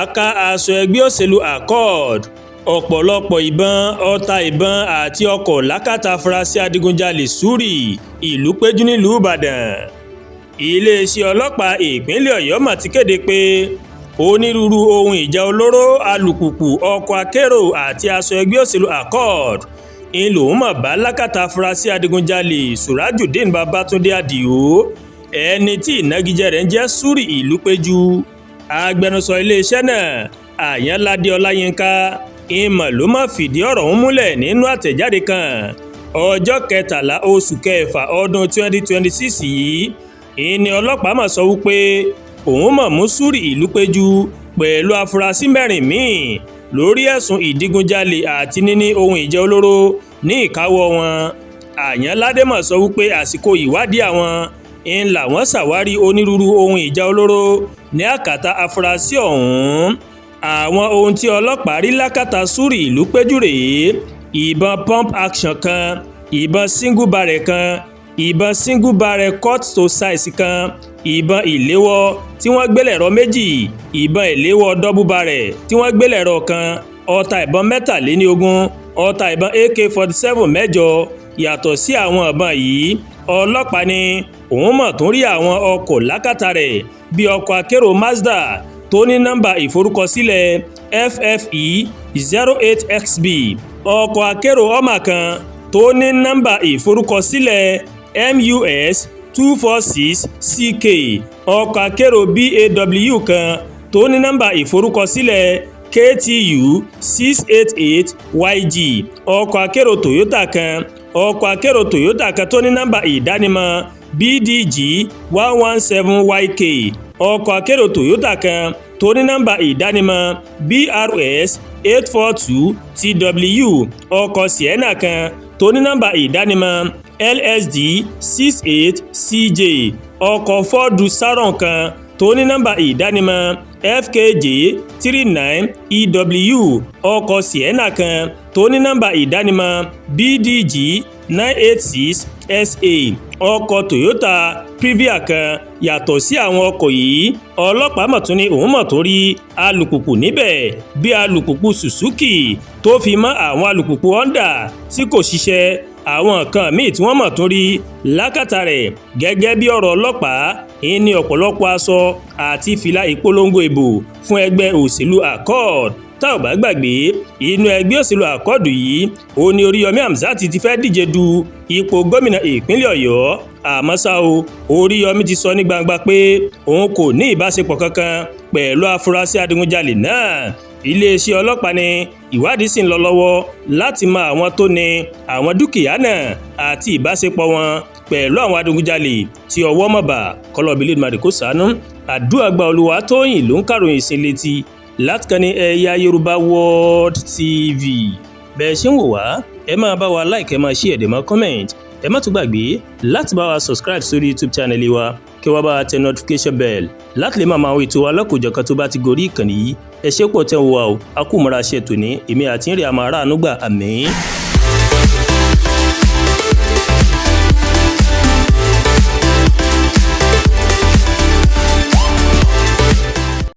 Ọlọ́pàá ká aṣọ ẹgbẹ́ òṣèlú Accord, ọ̀pọ̀lọpọ̀ ìbọn, ọta ìbọn àti ọkọ̀ Lákàtà Afurasí Adigunjalè Surii ìlú péjú nílùú Ìbàdàn. Iléeṣẹ́ ọlọ́pàá ìpínlẹ̀ Ọ̀yọ́ mà ti kéde pé onírúurú ohun ìjà olóró, alùpùpù, ọkọ̀ akérò àti aṣọ ẹgbẹ́ òṣèlú Accord ń lòun mọ̀ bá Lákàtà Afurasí Adigunjalè Surii Babátúndé Àdìó, ẹni tí ìnagijẹ rẹ̀ ń jẹ́ Surii ìlú péjú. Agbẹnusọ iléeṣẹ́ náà Àyànládé Ọláyínká ìmọ̀ ló máa fìdí ọ̀rọ̀ ọ̀hún múlẹ̀ nínú àtẹ̀jáde kan ọjọ́ 13 oṣù kẹfà ọdún 2026 yìí. Ìní ọlọ́pàá mà sọ wípé òun mọ̀ mú Surii ìlú péjú pẹ̀lú afurasí 4 míì lórí ẹ̀sùn ìdígunjalè àti níní ohun ìjà olóró ní ìkáwọ́ wọn. Àyànládé mà sọ wípé àsìkò ìwádìí àwọn ń làwọn ṣàwárí onírúurú ohun ìjà olóró ní àkàtà afurasí ọ̀hún. Àwọn ohun tí ọlọ́pàá rí lákàtà Surii ìlú péjú rèé: ìbọn pump action kan, ìbọn single barrel kan, ìbọn single barrel cut to size kan, ìbọn ìléwọ́ tí wọ́n gbélẹ̀rọ 2, ìbọn ìléwọ́ double barrel tí wọ́n gbélẹ̀rọ kan, ọta ìbọn 23, ọta ìbọn AK-47 8. Yàtọ̀ sí àwọn ìbọn yìí, ọlọ́pàá ní òun mọ̀ tún rí àwọn ọkọ̀ lákàtà rẹ̀ bíi ọkọ̀ akérò Mazda tó ní nọ́mbà ìforúkọsílẹ̀ FFE 08XB, ọkọ̀ akérò Hummer kan tó ní nọ́mbà ìforúkọsílẹ̀ MUS 246CK, ọkọ̀ akérò BAW kan tó ní nọ́mbà ìforúkọsílẹ̀ KTU 688YG, ọkọ̀ akérò Toyota kan, ọkọ̀ akérò Toyota kan tó ní nọ́mbà ìdánimọ̀ BDG 117YK, ọkọ̀ akérò Toyota kan tó ní nọ́mbà ìdánimọ̀ BRS 842TW, ọkọ̀ Sienna kan tó ní nọ́mbà ìdánimọ̀ LSD 68CJ, ọkọ̀ Ford Saron kan tó ní nọ́mbà ìdánimọ̀ FKJ 39EW, ọkọ̀ Sienna kan tó ní nọ́mbà ìdánimọ̀ BDG 986SA, ọkọ̀ Toyota Previa kan. Yàtọ̀ sí àwọn ọkọ̀ yìí, ọlọ́pàá mọ̀ tún ní òun mọ̀ tó rí alùpùpù níbẹ̀ bí alùpùpù Suzuki tó fi mọ́ àwọn alùpùpù Honda tí kò ṣiṣẹ́. Àwọn nǹkan míì tí wọ́n mọ̀ tún rí lákàtà rẹ̀ gẹ́gẹ́ bí ọ̀rọ̀ ọlọ́pàá ní ọ̀pọ̀lọpọ̀ aṣọ àti fìlà ìpolongo ìbò fún ẹgbẹ́ òṣèlú Accord. Tá ò bá gbàgbé, inú ẹgbẹ́ òṣèlú Accord yìí ó ní Oríyọmí Hamzat ti fẹ́ díje du ipò gómìnà ìpínlẹ̀ Ọ̀yọ́. Àmọ́ ṣá o, Oríyọmí ti sọ ní gbangba pé òun kò ní ìbáṣepọ̀ kankan pẹ̀lú afurasí adigunjalè náà. Iléeṣẹ́ ọlọ́pàá ní ìwádìí sì ń lọ lọ́wọ́ láti mọ àwọn tó ní àwọn dúkìá náà àti ìbáṣepọ̀ wọn pẹ̀lú àwọn adigunjalè tí ọwọ́ mọ̀ bá. Kọ́lọ́bí Elédùmarè kó ṣàánú. Àdúrà gba Olúwatóyìn ló ń kàròyìn sí létí láti kàn ní Ẹ̀yà Yorùbá World TV. Bẹ́ẹ̀ ṣe ń wò wá, ẹ máa bá wa like, ẹ máa share, ẹ máa comment. Ẹ má tún gbàgbé láti bá wa subscribe sórí YouTube channel wa, kí wá bá wa tẹ notification bell láti lè máa máa wo ètò alákòjọkan tó bá ti gorí ìkànnì yìí. Ẹ ṣé pọ̀ tẹ́ ń wò wá o, a kú mọ́ra ṣe tòní, èmi àti ń rí àmọ́ aráàánú gbà, àmín.